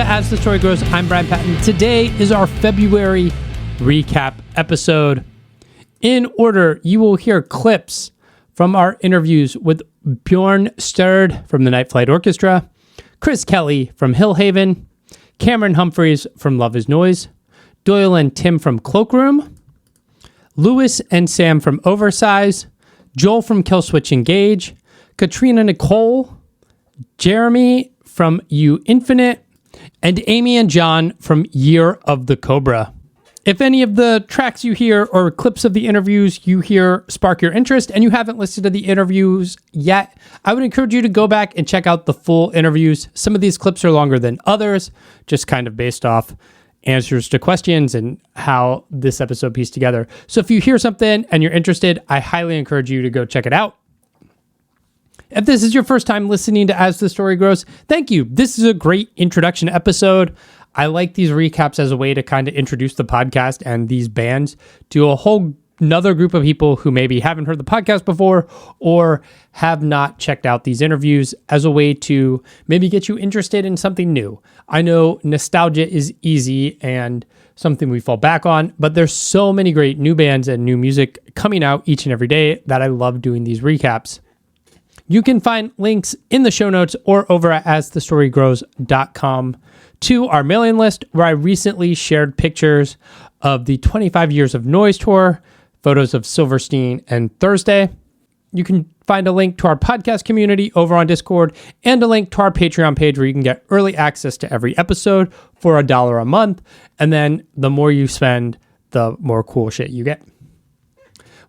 to As the Story Grows. I'm Brian Patton. Today is our February recap episode. In order, you will hear clips from our interviews with Bjorn Strid from the Night Flight Orchestra, Chris Kelly from Hillhaven, Cameron Humphreys from Love Is Noise, Doyle and Tim from Cloakroom, Lewis and Sam from Oversize, Joel from Killswitch Engage, Katerina Nicole, Jeremy from You Infinite, and Amy and John from Year of the Cobra. If any of the tracks you hear or clips of the interviews you hear spark your interest and you haven't listened to the interviews yet, I would encourage you to go back and check out the full interviews. Some of these clips are longer than others, just kind of based off answers to questions and how this episode pieced together. So if you hear something and you're interested, I highly encourage you to go check it out. If this is your first time listening to As the Story Grows, thank you. This is a great introduction episode. I like these recaps as a way to kind of introduce the podcast and these bands to a whole another group of people who maybe haven't heard the podcast before or have not checked out these interviews, as a way to maybe get you interested in something new. I know nostalgia is easy and something we fall back on, but there's so many great new bands and new music coming out each and every day that I love doing these recaps. You can find links in the show notes or over at asthestorygrows.com to our mailing list, where I recently shared pictures of the 25 Years of Noise tour, photos of Silverstein and Thursday. You can find a link to our podcast community over on Discord and a link to our Patreon page where you can get early access to every episode for $1 a month. And then the more you spend, the more cool shit you get.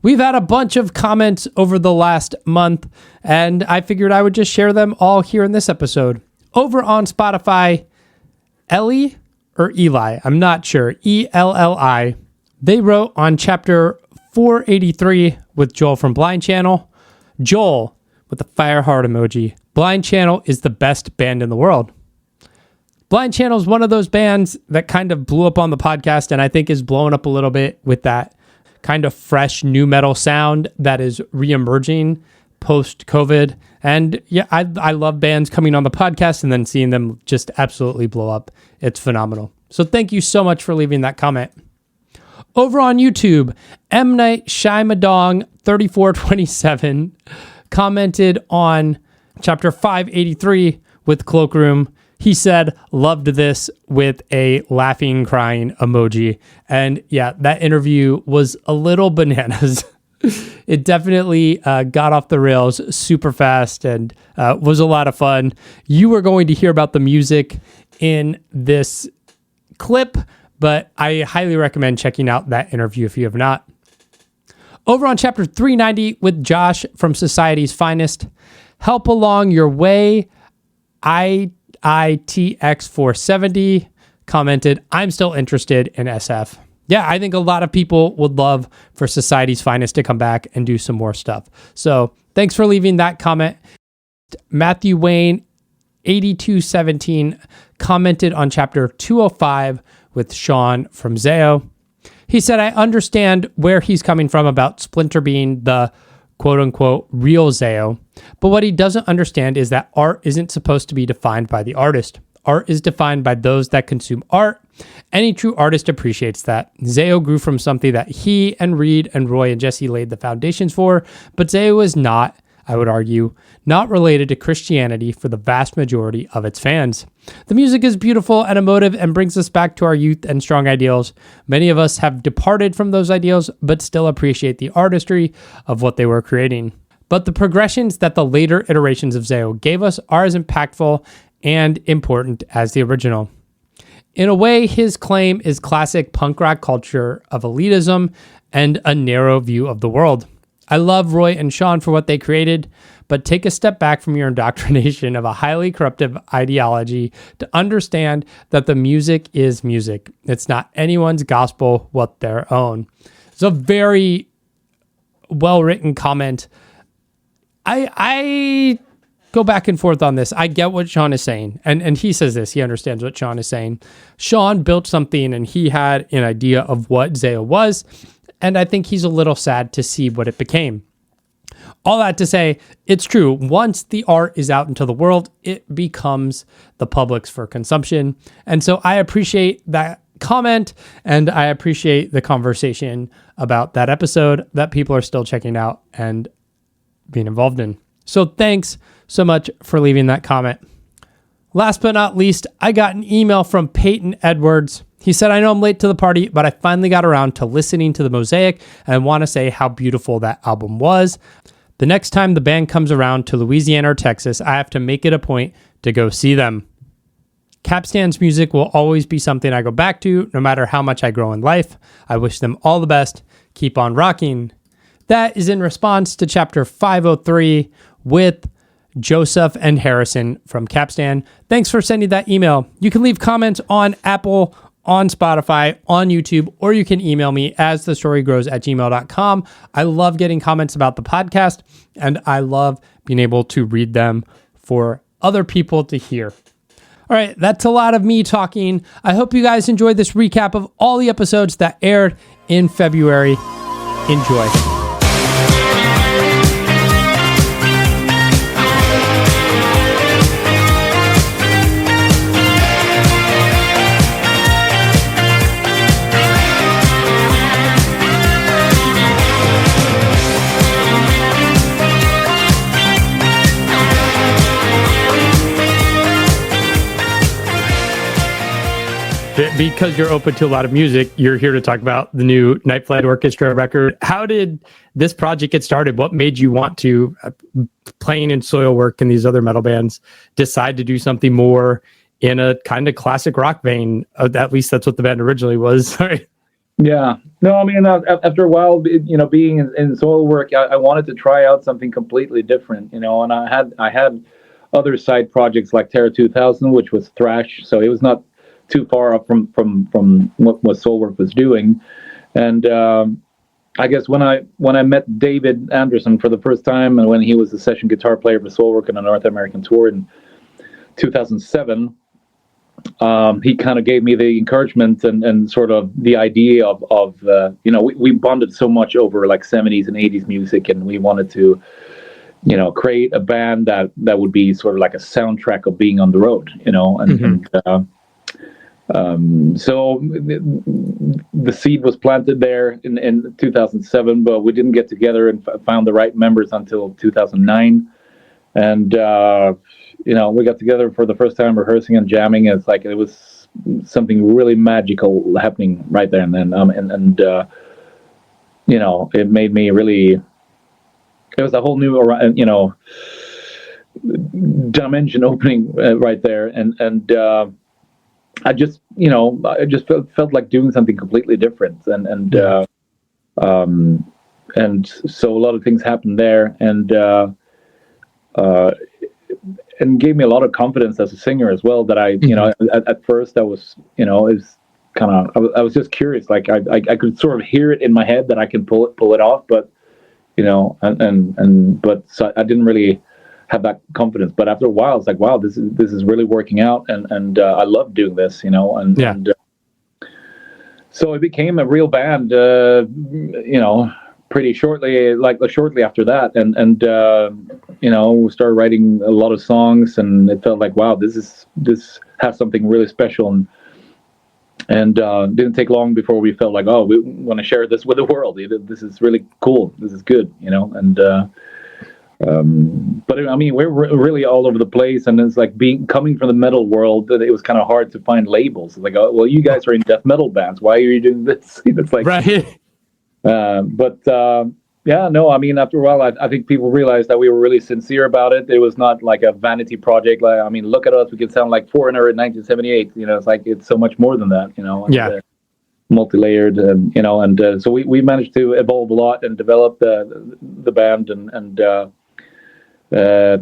We've had a bunch of comments over the last month, and I figured I would just share them all here in this episode. Over on Spotify, Ellie or Eli, I'm not sure, Elli, they wrote on chapter 483 with Joel from Blind Channel. Joel with the fire heart emoji. Blind Channel is the best band in the world. Blind Channel is one of those bands that kind of blew up on the podcast, and I think is blowing up a little bit with that kind of fresh new metal sound that is reemerging post-COVID. And yeah, I love bands coming on the podcast and then seeing them just absolutely blow up. It's phenomenal. So thank you so much for leaving that comment. Over on YouTube, M. Night Shymadong 3427 commented on chapter 583 with Cloakroom. He said, loved this, with a laughing, crying emoji. And yeah, that interview was a little bananas. It definitely got off the rails super fast and was a lot of fun. You are going to hear about the music in this clip, but I highly recommend checking out that interview if you have not. Over on chapter 390 with Josh from Society's Finest, Help Along Your Way, ITX470 commented, I'm still interested in SF. Yeah, I think a lot of people would love for Society's Finest to come back and do some more stuff. So thanks for leaving that comment. Matthew Wayne 8217 commented on chapter 205 with Sean from Zao. He said, I understand where he's coming from about Splinter being the quote-unquote real Zao, but what he doesn't understand is that art isn't supposed to be defined by the artist. Art is defined by those that consume art. Any true artist appreciates that. Zao grew from something that he and Reed and Roy and Jesse laid the foundations for, but Zao is not, I would argue, not related to Christianity for the vast majority of its fans. The music is beautiful and emotive and brings us back to our youth and strong ideals. Many of us have departed from those ideals, but still appreciate the artistry of what they were creating. But the progressions that the later iterations of Zao gave us are as impactful and important as the original. In a way, his claim is classic punk rock culture of elitism and a narrow view of the world. I love Roy and Sean for what they created, but take a step back from your indoctrination of a highly corruptive ideology to understand that the music is music. It's not anyone's gospel but their own. It's a very well-written comment. I go back and forth on this. I get what Sean is saying. And he says this. He understands what Sean is saying. Sean built something and he had an idea of what Zao was. And I think he's a little sad to see what it became. All that to say, it's true. Once the art is out into the world, it becomes the public's for consumption. And so I appreciate that comment, and I appreciate the conversation about that episode that people are still checking out and being involved in. So thanks so much for leaving that comment. Last but not least, I got an email from Peyton Edwards. He said, I know I'm late to the party, but I finally got around to listening to the Mosaic, and I want to say how beautiful that album was. The next time the band comes around to Louisiana or Texas, I have to make it a point to go see them. Capstan's music will always be something I go back to, no matter how much I grow in life. I wish them all the best. Keep on rocking. That is in response to chapter 503 with Joseph and Harrison from Capstan. Thanks for sending that email. You can leave comments on Apple, on Spotify, on YouTube, or you can email me as thestorygrows@gmail.com. I love getting comments about the podcast, and I love being able to read them for other people to hear. All right, that's a lot of me talking. I hope you guys enjoyed this recap of all the episodes that aired in February. Enjoy. Because you're open to a lot of music, you're here to talk about the new Night Flight Orchestra record. How did this project get started? What made you want to, playing in Soilwork and these other metal bands, decide to do something more in a kind of classic rock vein? At least that's what the band originally was. Sorry. Yeah. No, I mean, after a while, being in Soilwork, I wanted to try out something completely different, and I had other side projects like Terror 2000, which was thrash, so it was not too far up from what Soilwork was doing. And I guess when I met David Anderson for the first time, and when he was the session guitar player for Soilwork on a North American tour in 2007, he kind of gave me the encouragement and sort of the idea of we bonded so much over like 70s and 80s music, and we wanted to create a band that would be sort of like a soundtrack of being on the road, so the seed was planted there in 2007, but we didn't get together and found the right members until 2009. And, we got together for the first time rehearsing and jamming. And it's like, it was something really magical happening right there and then. It made me really, it was a whole new, dimension opening right there. And I just felt like doing something completely different, and so a lot of things happened there, and gave me a lot of confidence as a singer as well. That I, at first I was, is kind of I was just curious, like I could sort of hear it in my head that I can pull it off, but but so I didn't really have that confidence. But after a while, it's like, wow, this is really working out, and I love doing this, and so it became a real band, pretty shortly, shortly after that, and we started writing a lot of songs, and it felt like, wow, this has something really special, and didn't take long before we felt like, oh, we want to share this with the world. This is really cool. This is good, and. But I mean, we're really all over the place, and it's like coming from the metal world, that it was kind of hard to find labels. Like, oh, well, you guys are in death metal bands. Why are you doing this? It's like, right. Yeah, no, I mean, after a while, I think people realized that we were really sincere about it. It was not like a vanity project. Like, I mean, look at us, we can sound like Foreigner in 1978. It's like, it's so much more than that. And, yeah. Multi-layered, and so we managed to evolve a lot and develop the band, and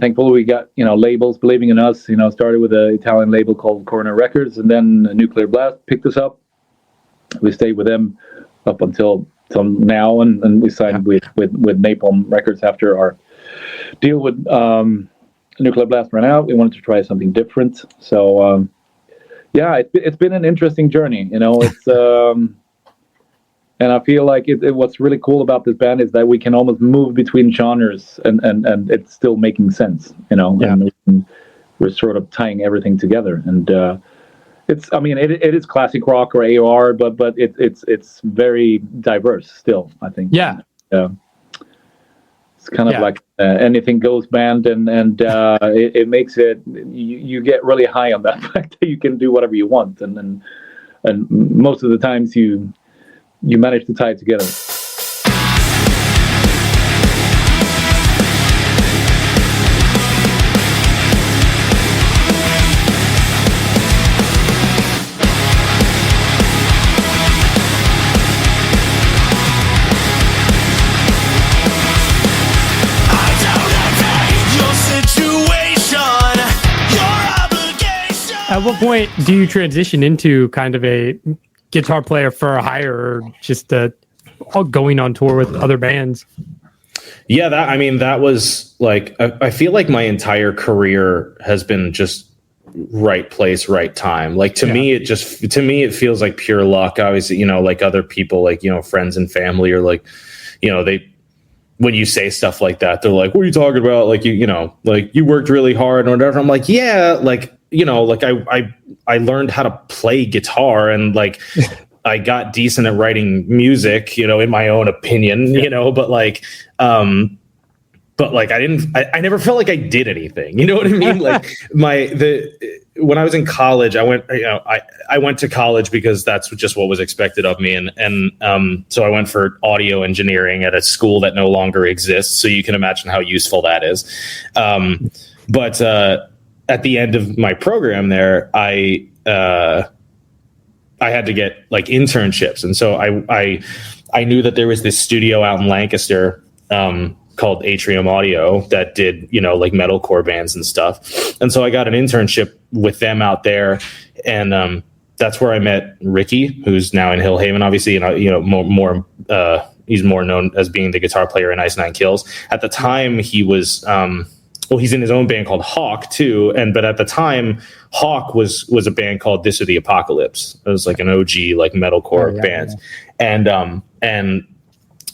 thankfully we got labels believing in us. Started with an Italian label called Corner Records, and then Nuclear Blast picked us up. We stayed with them up until now, and we signed with Napalm Records after our deal with Nuclear Blast ran out. We wanted to try something different, so yeah, it's been an interesting journey. It's And I feel like what's really cool about this band is that we can almost move between genres and it's still making sense, you know. Yeah. And we're sort of tying everything together. And it is classic rock or AOR, but it's very diverse still, I think. Yeah. It's kind of like anything goes band, and it makes it, you get really high on that fact that you can do whatever you want, and most of the times you manage to tie it together. At what point do you transition into kind of a guitar player for hire, or just going on tour with other bands? Yeah, that was like, I feel like my entire career has been just right place, right time. Like to me, it feels like pure luck. Obviously, you know, like other people, like, you know, friends and family, or like, you know, when you say stuff like that, they're like, what are you talking about? Like, you know, like you worked really hard or whatever. I'm like, yeah, like, you know, like I learned how to play guitar, and like I got decent at writing music, you know, in my own opinion, you know, but like I never felt like I did anything, you know what I mean? Like when I was in college, I went to college because that's just what was expected of me. And so I went for audio engineering at a school that no longer exists. So you can imagine how useful that is. But at the end of my program there, I had to get like internships. And so I knew that there was this studio out in Lancaster, called Atrium Audio, that did, you know, like metalcore bands and stuff. And so I got an internship with them out there. And, that's where I met Ricky, who's now in Hillhaven, obviously, and, you know, he's more known as being the guitar player in Ice Nine Kills. At the time he was, he's in his own band called Hawk too. But at the time, Hawk was a band called This or the Apocalypse. It was like an OG, like metalcore band. Yeah. And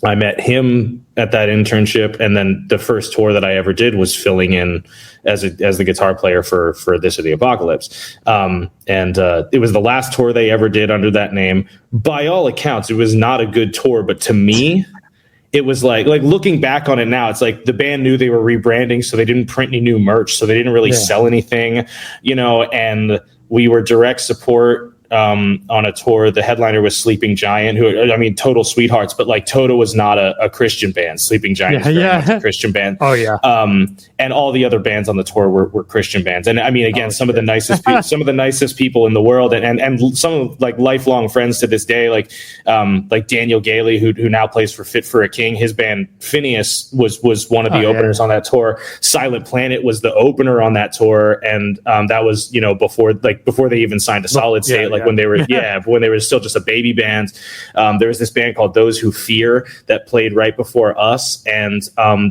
I met him at that internship. And then the first tour that I ever did was filling in as the guitar player for This or the Apocalypse. It was the last tour they ever did under that name. By all accounts, it was not a good tour, but to me, it was like looking back on it now, it's like the band knew they were rebranding, so they didn't print any new merch, so they didn't really sell anything, you know, and we were direct support on a tour. The headliner was Sleeping Giant, who, I mean, total sweethearts, but like Toto was not a Christian band. Sleeping Giant is very much a Christian band. Oh yeah. And all the other bands on the tour were Christian bands. And I mean, again, some of the nicest people in the world, and some of like lifelong friends to this day, like Daniel Gailey, who now plays for Fit for a King. His band Phineas was one of the openers on that tour. Silent Planet was the opener on that tour, and that was, you know, before they even signed to Solid State. When they were still just a baby band. There was this band called Those Who Fear that played right before us, and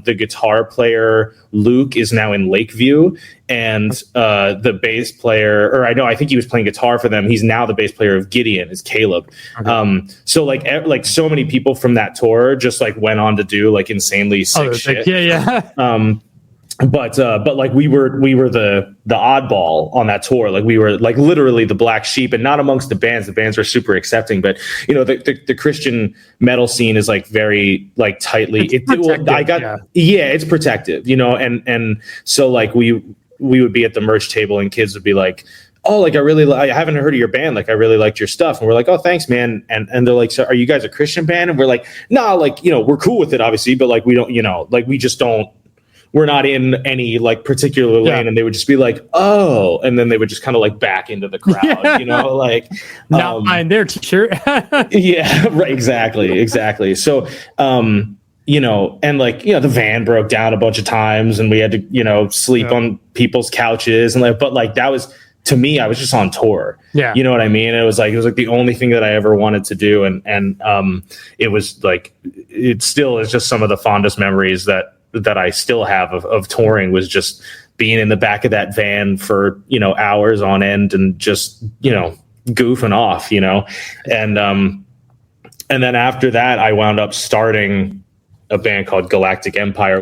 the guitar player Luke is now in Lakeview, and the bass player, I think he was playing guitar for them. He's now the bass player of Gideon, is Caleb. Okay. So like so many people from that tour just like went on to do like insanely sick shit. But like we were the oddball on that tour. Like we were like literally the black sheep, and not amongst the bands. The bands were super accepting, but you know, the Christian metal scene is like very like tightly. It's protective, you know, and so like we would be at the merch table, and kids would be like, oh, like I haven't heard of your band. Like I really liked your stuff. And we're like, oh, thanks, man. And they're like, so are you guys a Christian band? And we're like, nah, like, you know, we're cool with it, obviously, but like we don't, you know, like we just don't. We're not in any like particular lane. And they would just be like, oh, and then they would just kind of like back into the crowd, you know, like not mind their t-shirt. Yeah, right. Exactly. So, you know, and like, you know, the van broke down a bunch of times, and we had to, you know, sleep on people's couches, and like, but like that was, to me, I was just on tour. Yeah. You know what I mean? It was like the only thing that I ever wanted to do. And it was like, it still is just some of the fondest memories that I still have of touring, was just being in the back of that van for, you know, hours on end, and just, you know, goofing off, you know, and And then after that, I wound up starting a band called Galactic Empire.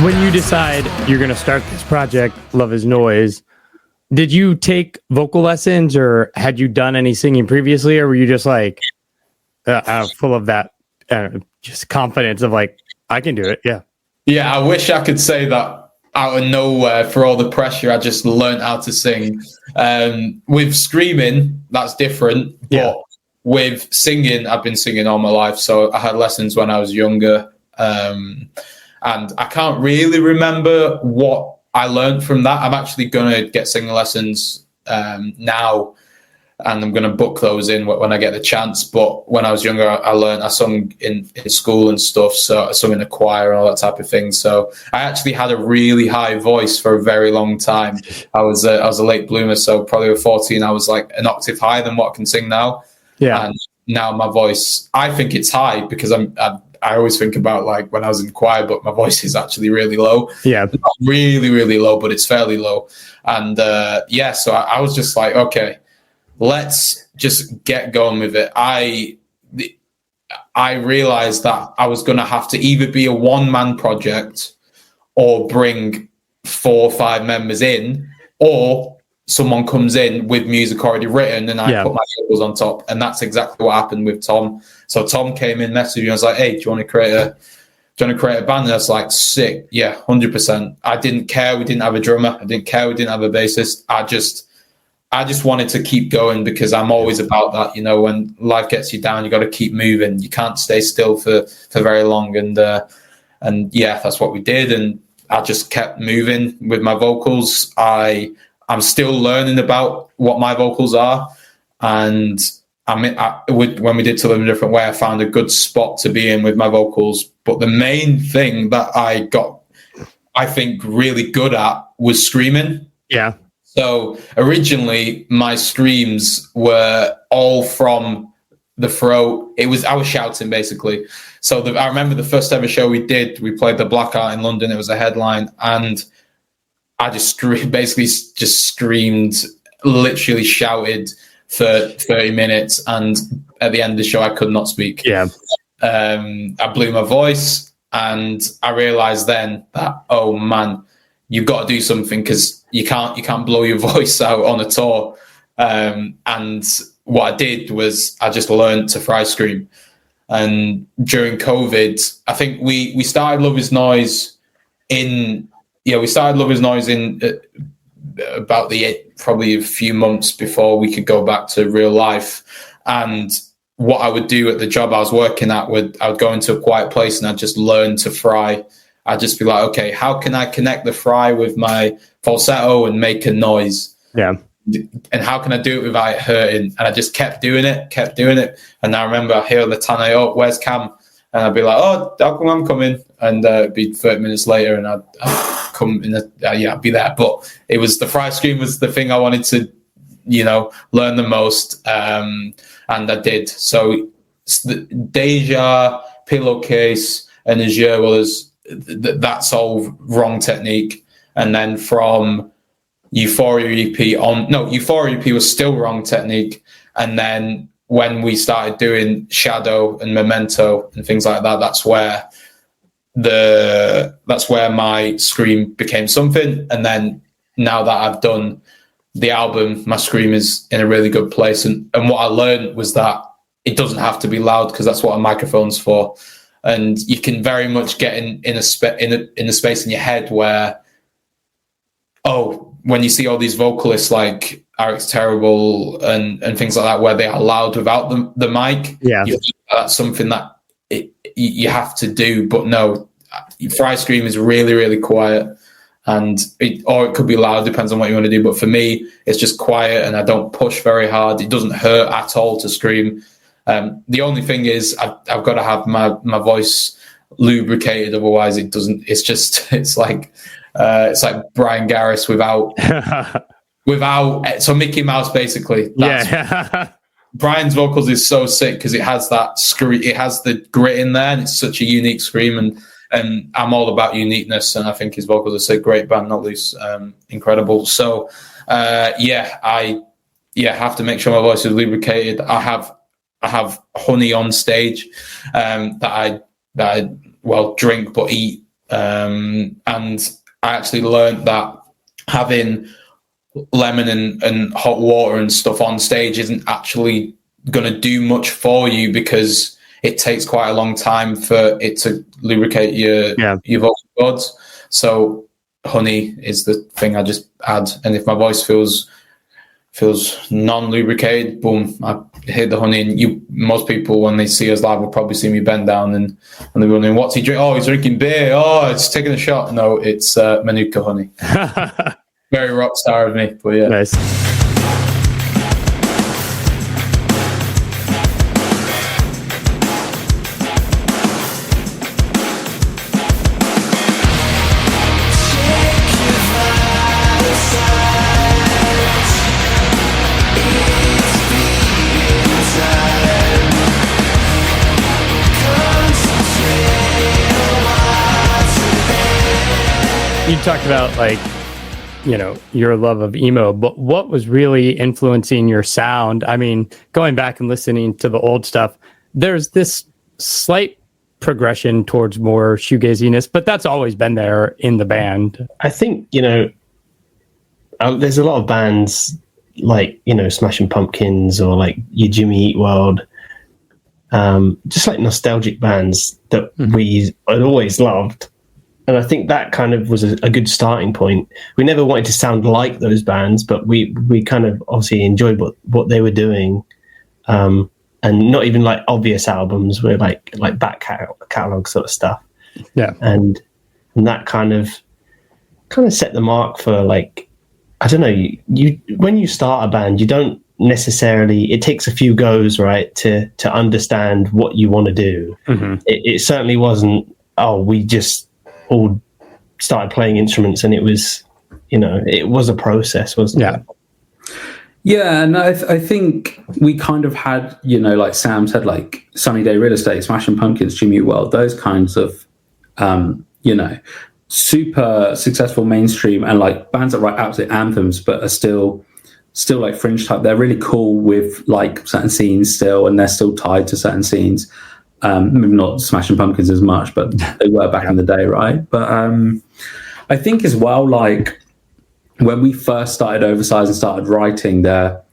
When you decide you're going to start this project, Love is Noise, did you take vocal lessons or had you done any singing previously, or were you just like full of that just confidence of like, I can do it? Yeah. Yeah, I wish I could say that out of nowhere for all the pressure. I just learned how to sing. With screaming, that's different. Yeah. But with singing, I've been singing all my life. So I had lessons when I was younger. And I can't really remember what I learned from that. I'm actually going to get singing lessons now, and I'm going to book those in when I get the chance. But when I was younger, I sung in school and stuff. So I sung in a choir and all that type of thing. So I actually had a really high voice for a very long time. I was a late bloomer. So probably at 14, I was like an octave higher than what I can sing now. Yeah. And now my voice, I think it's high because I always think about like when I was in choir, but my voice is actually really low. Yeah. Not really, really low, but it's fairly low. And so I was just like, okay, let's just get going with it. I realized that I was going to have to either be a one-man project or bring 4 or 5 members in, or someone comes in with music already written and I put my vocals on top. And that's exactly what happened with Tom. So Tom came in, messaged me, and I was like, hey, do you want to create a band? And I was like, sick. Yeah, 100%. I didn't care we didn't have a drummer. I didn't care we didn't have a bassist. I just wanted to keep going because I'm always about that. You know, when life gets you down, you got to keep moving. You can't stay still for very long. And that's what we did. And I just kept moving with my vocals. I'm still learning about what my vocals are. And when we did To Live in a Different Way, I found a good spot to be in with my vocals. But the main thing that I got, I think, really good at was screaming. Yeah. So originally, my screams were all from the throat. I was shouting, basically. So I remember the first ever show we did, we played the Black Art in London. It was a headline. And I just screamed, literally shouted for 30 minutes. And at the end of the show, I could not speak. Yeah. I blew my voice, and I realized then that, oh man, you've got to do something because you can't blow your voice out on a tour. And what I did was I just learned to fry scream. And during COVID, I think we started Love is Noise in about probably a few months before we could go back to real life. And what I would do at the job I was working at, I would go into a quiet place and I'd just learn to fry. I'd just be like, okay, how can I connect the fry with my falsetto and make a noise? Yeah. And how can I do it without it hurting? And I just kept doing it. And I remember I hear the tannoy, oh, where's Cam? And I'd be like, oh, how come I'm coming? And it'd be 30 minutes later and I'd come in, I'd be there. But it was the fry scream was the thing I wanted to, learn the most. And I did. So Deja, Pillowcase, and Azure, that's all wrong technique. And then from Euphoria EP was still wrong technique. And then when we started doing Shadow and Memento and things like that, that's where my scream became something. And then now that I've done the album, my scream is in a really good place. And what I learned was that it doesn't have to be loud because that's what a microphone's for. And you can very much get in a space in your head where, when you see all these vocalists like Eric's Terrible and things like that, where they are loud without the mic, that's something that you have to do. But no, fry scream is really, really quiet, and it could be loud, depends on what you want to do. But for me, it's just quiet, and I don't push very hard. It doesn't hurt at all to scream. The only thing is I've got to have my voice lubricated. Otherwise, it doesn't. It's like Brian Garris without so Mickey Mouse basically. Yeah. Brian's vocals is so sick because it has that scream, it has the grit in there, and it's such a unique scream. And I'm all about uniqueness, and I think his vocals are so great. Band Not Loose, incredible. So I have to make sure my voice is lubricated. I have honey on stage that I drink but eat, and I actually learned that having lemon and hot water and stuff on stage isn't actually going to do much for you, because it takes quite a long time for it to lubricate your vocal cords. So honey is the thing I just add, and if my voice feels non-lubricated, boom, I hit the honey. And most people, when they see us live, will probably see me bend down and they're wondering, what's he drinking? Oh, he's drinking beer. Oh, it's taking a shot. No, it's Manuka honey. Very rock star of me, but yeah. Nice. You talked about, like, you know, your love of emo, but what was really influencing your sound? I mean, going back and listening to the old stuff, there's this slight progression towards more shoegaziness, but that's always been there in the band. I think, you know, there's a lot of bands like, you know, Smashing Pumpkins or like your Jimmy Eat World, just like nostalgic bands that we had always loved. And I think that kind of was a good starting point. We never wanted to sound like those bands, but we kind of obviously enjoyed what they were doing. And not even like obvious albums, were like back catalog sort of stuff. Yeah. And that kind of set the mark for, like, I don't know, you when you start a band, you don't necessarily, it takes a few goes, right, to understand what you want to do. It certainly wasn't, we just all started playing instruments, and it was, you know, it was a process, wasn't it? Yeah, and I think we kind of had, you know, like Sam said, like Sunny Day Real Estate, Smashing Pumpkins, Jimmy Eat World, those kinds of, you know, super successful mainstream and like bands that write absolute anthems, but are still like fringe type. They're really cool with like certain scenes still, and they're still tied to certain scenes. Maybe not Smashing Pumpkins as much, but they were back in the day, right? But I think as well, like when we first started Oversize and started writing, there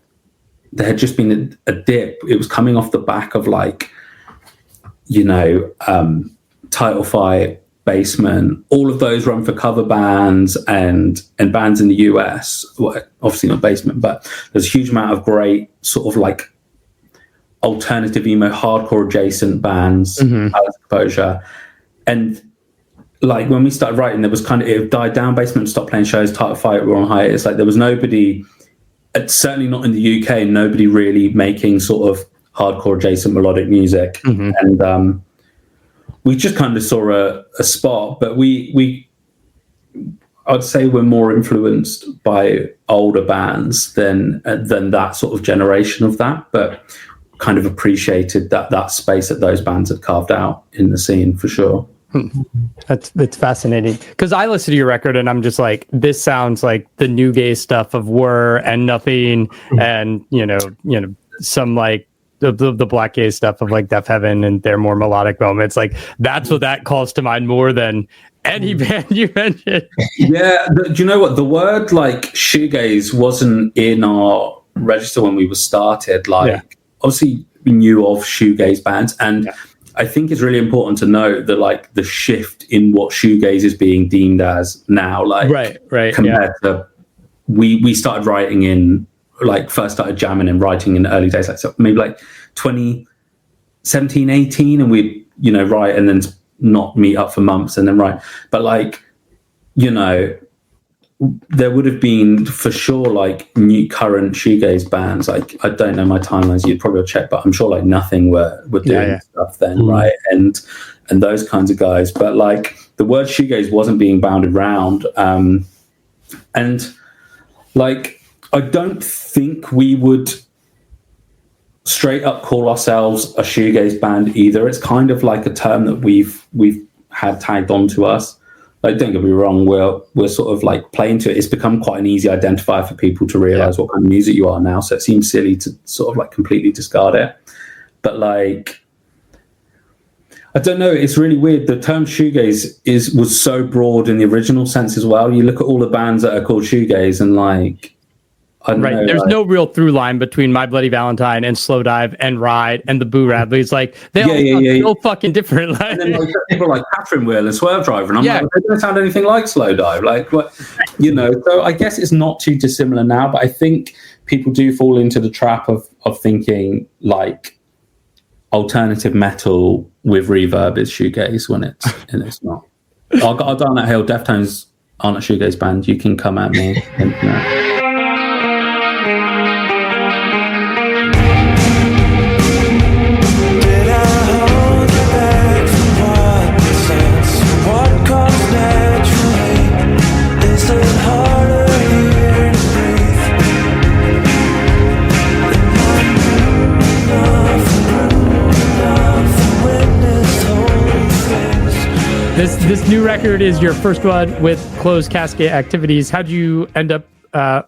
had just been a dip. It was coming off the back of, like, you know, Title Fight, Basement, all of those run for cover bands and bands in the US. Well, obviously not Basement, but there's a huge amount of great sort of like alternative emo, hardcore adjacent bands, exposure. And like when we started writing, there was kind of, it died down. Basement stopped playing shows. Title Fight were on hiatus. Like there was nobody, certainly not in the UK, nobody really making sort of hardcore adjacent melodic music. And we just kind of saw a spot, but we I'd say we're more influenced by older bands than that sort of generation of that, but kind of appreciated that space that those bands had carved out in the scene for sure. That's fascinating, because I listen to your record and I'm just like, this sounds like the new gay stuff of Whir and Nothing, and you know some like the black gay stuff of like Deaf Heaven and their more melodic moments. Like that's what that calls to mind more than any band you mentioned. Yeah, do you know what, the word like shoegaze wasn't in our register when we were started. Like obviously we knew of shoegaze bands, and I think it's really important to note that like the shift in what shoegaze is being deemed as now, like right compared to we started writing in, like first started jamming and writing in the early days, like so maybe like 2017, 18, and we'd, you know, write and then not meet up for months and then write. But like, you know, there would have been for sure like new current shoegaze bands. Like I don't know my timelines, you'd probably check, but I'm sure like Nothing were doing stuff then, right? And those kinds of guys. But like the word shoegaze wasn't being bounded around, and like I don't think we would straight up call ourselves a shoegaze band either. It's kind of like a term that we've had tagged onto us. Like, don't get me wrong, we're sort of like playing to it. It's become quite an easy identifier for people to realize what kind of music you are now. So it seems silly to sort of like completely discard it. But like, I don't know. It's really weird. The term shoegaze was so broad in the original sense as well. You look at all the bands that are called shoegaze, and like, I don't know, There's like, no real through line between My Bloody Valentine and Slow Dive and Ride and the Boo Radleys. Like they all sound so fucking different. Like, and then like people like Catherine Wheel and Swerve Driver, and I'm like, they don't sound anything like Slow Dive. Like, what, you know? So I guess it's not too dissimilar now, but I think people do fall into the trap of thinking like alternative metal with reverb is shoegaze when it's not. I'll go down that hill. Deftones aren't a shoegaze band. You can come at me. And, you know. This new record is your first one with Closed Casket Activities. How'd you end up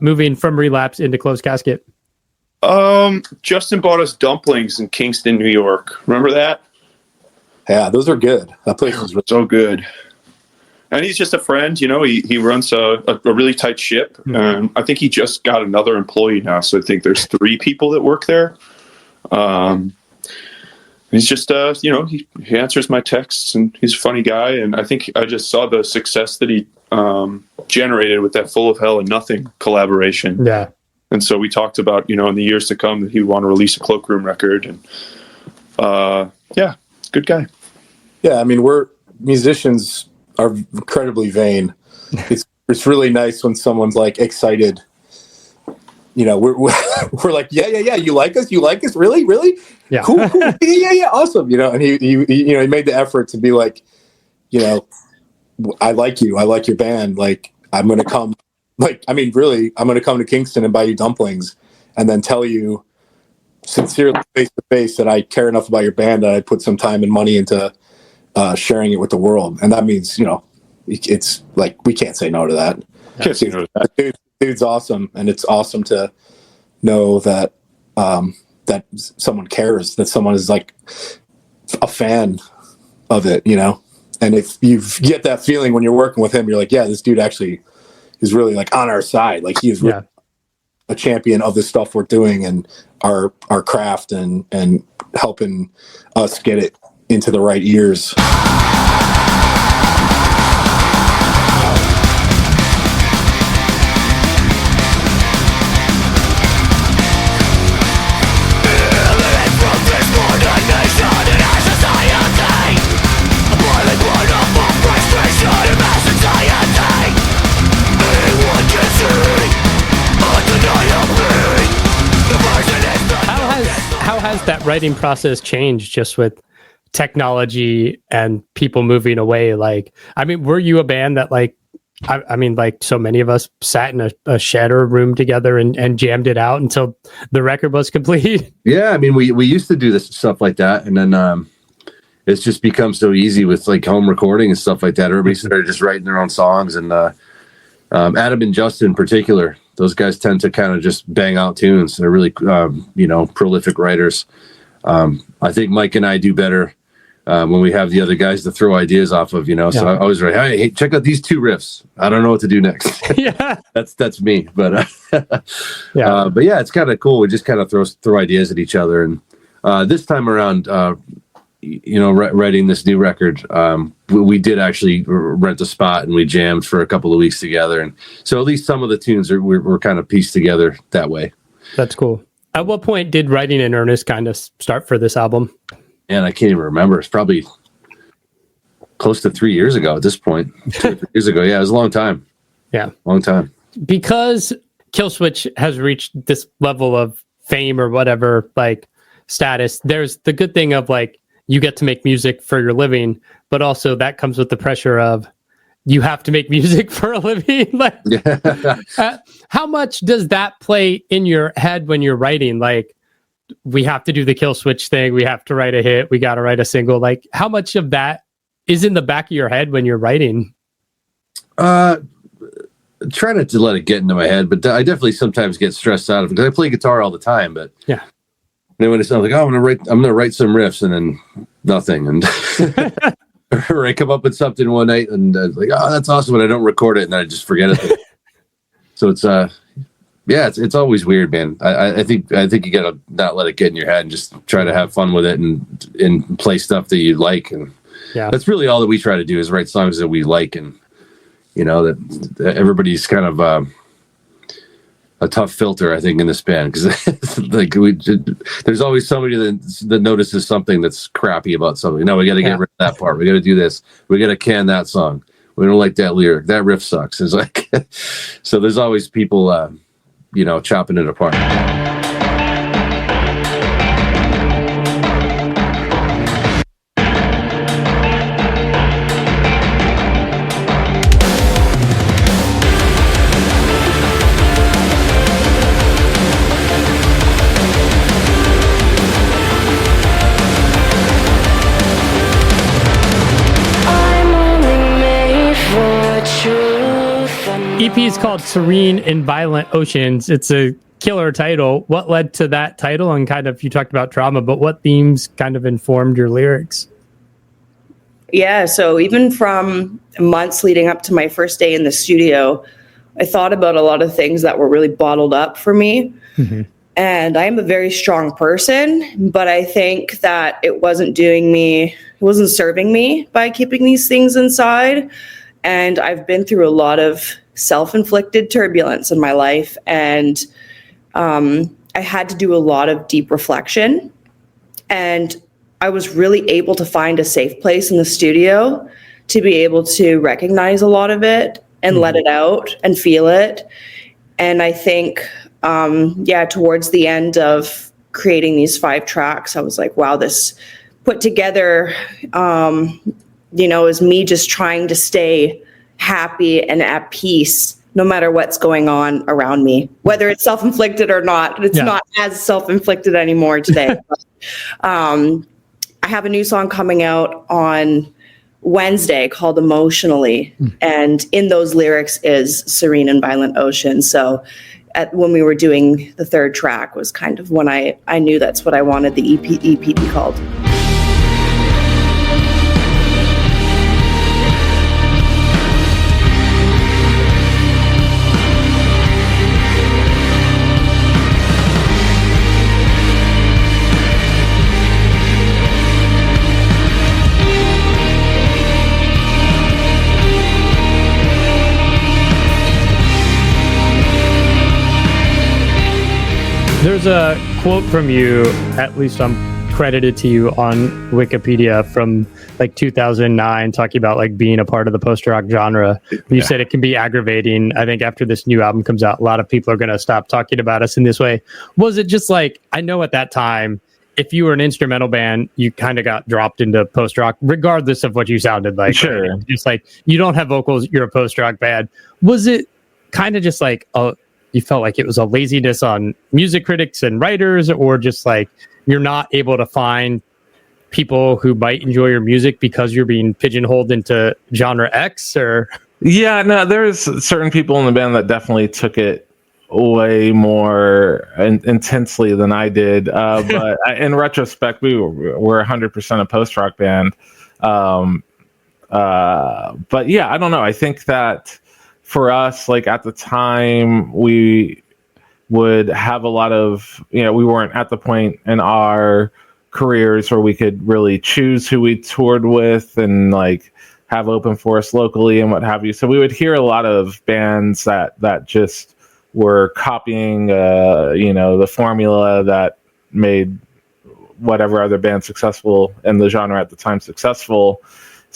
moving from Relapse into Closed Casket? Justin bought us dumplings in Kingston, New York. Remember that? Yeah, those are good. That place is so good. And he's just a friend, you know. He runs a really tight ship. I think he just got another employee now, so I think there's 3 people that work there. He's just, you know, he answers my texts, and he's a funny guy. And I think I just saw the success that he generated with that Full of Hell and Nothing collaboration. Yeah. And so we talked about, you know, in the years to come that he'd want to release a Cloakroom record. And yeah, good guy. Yeah, I mean, musicians are incredibly vain. It's really nice when someone's like excited. You know, we're like, yeah. You like us? Really? Yeah. Cool. Yeah. Awesome. You know, and he made the effort to be like, you know, I like you. I like your band. Like, I'm going to come. Like, I mean, really, I'm going to come to Kingston and buy you dumplings, and then tell you sincerely, face to face, that I care enough about your band that I put some time and money into sharing it with the world. And that means, you know, it's like we can't say no to that. Can't say no to that. Dude's awesome, and it's awesome to know that that someone cares, that someone is like a fan of it, you know. And if you get that feeling when you're working with him, you're like, yeah, this dude actually is really like on our side. Like he's really a champion of the stuff we're doing and our craft and helping us get it into the right ears. How has that writing process changed just with technology and people moving away? Like, I mean, were you a band that like, I mean, like so many of us sat in a shed or a room together and jammed it out until the record was complete? Yeah, I mean, we used to do this stuff like that, and then it's just become so easy with like home recording and stuff like that. Everybody started just writing their own songs, and Adam and Justin in particular, those guys tend to kind of just bang out tunes. They're really, prolific writers. I think Mike and I do better when we have the other guys to throw ideas off of, you know. So I always write, hey, check out these 2 riffs. I don't know what to do next. Yeah, that's me. But but yeah, it's kind of cool. We just kind of throw ideas at each other. And this time around, writing this new record, we did actually rent a spot and we jammed for a couple of weeks together. And so at least some of the tunes were kind of pieced together that way. That's cool. At what point did writing in earnest kind of start for this album? And I can't even remember. It's probably close to 3 years ago at this point. 2 or 3 years ago. Yeah, it was a long time. Yeah. Long time. Because Killswitch has reached this level of fame or whatever, like status, there's the good thing of like you get to make music for your living, but also that comes with the pressure of you have to make music for a living. Like, how much does that play in your head when you're writing? Like, we have to do the Killswitch thing. We have to write a hit. We got to write a single. Like, how much of that is in the back of your head when you're writing? Try not to let it get into my head, but I definitely sometimes get stressed out of it because I play guitar all the time. But yeah, then when it sounds like, oh, I'm gonna write some riffs, and then nothing, and or I come up with something one night and like, oh, that's awesome, and I don't record it, and then I just forget it. So it's it's always weird, man. I think you gotta not let it get in your head and just try to have fun with it and play stuff that you like, and that's really all that we try to do is write songs that we like, and that everybody's kind of a tough filter, I think, in this band because like there's always somebody that notices something that's crappy about something. No, we got to get rid of that part. We got to do this. We got to can that song. We don't like that lyric. That riff sucks. It's like so. There's always people, chopping it apart. EP is called Serene and Violent Oceans. It's a killer title. What led to that title? And kind of, you talked about trauma, but what themes kind of informed your lyrics? Yeah, so even from months leading up to my first day in the studio, I thought about a lot of things that were really bottled up for me. Mm-hmm. And I am a very strong person, but I think that it wasn't serving me by keeping these things inside. And I've been through a lot of self-inflicted turbulence in my life. And I had to do a lot of deep reflection. And I was really able to find a safe place in the studio to be able to recognize a lot of it and let it out and feel it. And I think, towards the end of creating these 5 tracks, I was like, wow, this put together, is me just trying to stay happy and at peace no matter what's going on around me, whether it's self-inflicted or not. It's not as self-inflicted anymore today. But, I have a new song coming out on Wednesday called Emotionally. And in those lyrics is Serene and Violent Ocean. So when we were doing the 3rd track was kind of when I knew that's what I wanted the EP to be called. There's a quote from you, at least I'm credited to you on Wikipedia from like 2009, talking about like being a part of the post-rock genre. You said it can be aggravating. I think after this new album comes out, a lot of people are going to stop talking about us in this way. Was it just like, I know at that time, if you were an instrumental band, you kind of got dropped into post-rock, regardless of what you sounded like. Sure. Right? Just like, you don't have vocals, you're a post-rock band. Was it kind of just like, you felt like it was a laziness on music critics and writers, or just like you're not able to find people who might enjoy your music because you're being pigeonholed into genre X? Or there's certain people in the band that definitely took it way more intensely than I did. But in retrospect, we're 100% a post-rock band. But I don't know. I think that for us, like at the time, we would have a lot of, we weren't at the point in our careers where we could really choose who we toured with and like have open for us locally and what have you. So we would hear a lot of bands that just were copying, the formula that made whatever other band successful in the genre at the time successful.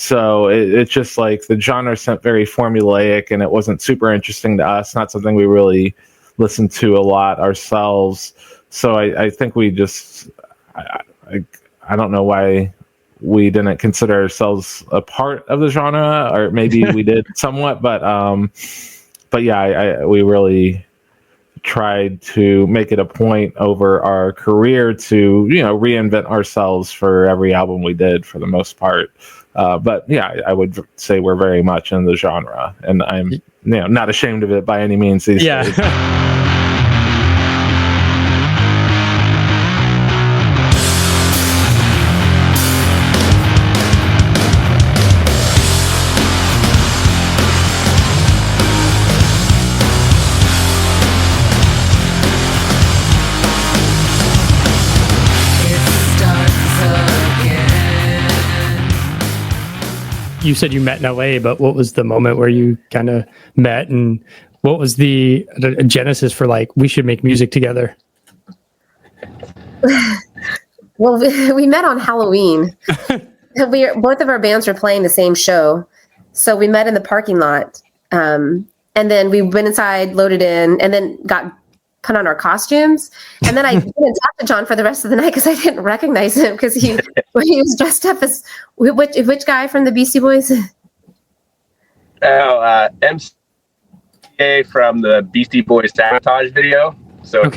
So it's just like the genre seemed very formulaic, and it wasn't super interesting to us. Not something we really listened to a lot ourselves. So I think we just, I don't know why we didn't consider ourselves a part of the genre, or maybe we did somewhat, but yeah, we really tried to make it a point over our career to, reinvent ourselves for every album we did for the most part. But yeah, I would say we're very much in the genre, and I'm not ashamed of it by any means these days. You said you met in LA, but what was the moment where you kind of met, and what was the genesis for like, we should make music together? Well, we met on Halloween. Both of our bands were playing the same show. So we met in the parking lot. And then we went inside, loaded in, and then put on our costumes. And then I didn't talk to John for the rest of the night because I didn't recognize him because he was dressed up as which guy from the Beastie Boys? MCA from the Beastie Boys Sabotage video. So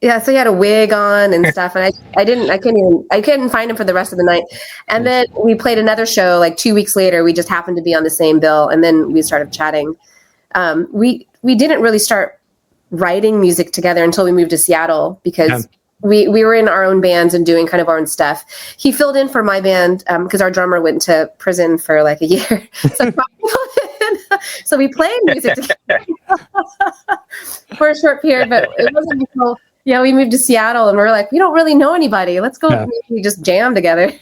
yeah, so he had a wig on and stuff, and I couldn't find him for the rest of the night. And then we played another show like 2 weeks later. We just happened to be on the same bill, and then we started chatting. We didn't really start writing music together until we moved to Seattle because we were in our own bands and doing kind of our own stuff. He filled in for my band because our drummer went to prison for like a year. So we played music together for a short period, but it wasn't until we moved to Seattle and we were like, we don't really know anybody. Let's go. We just jam together.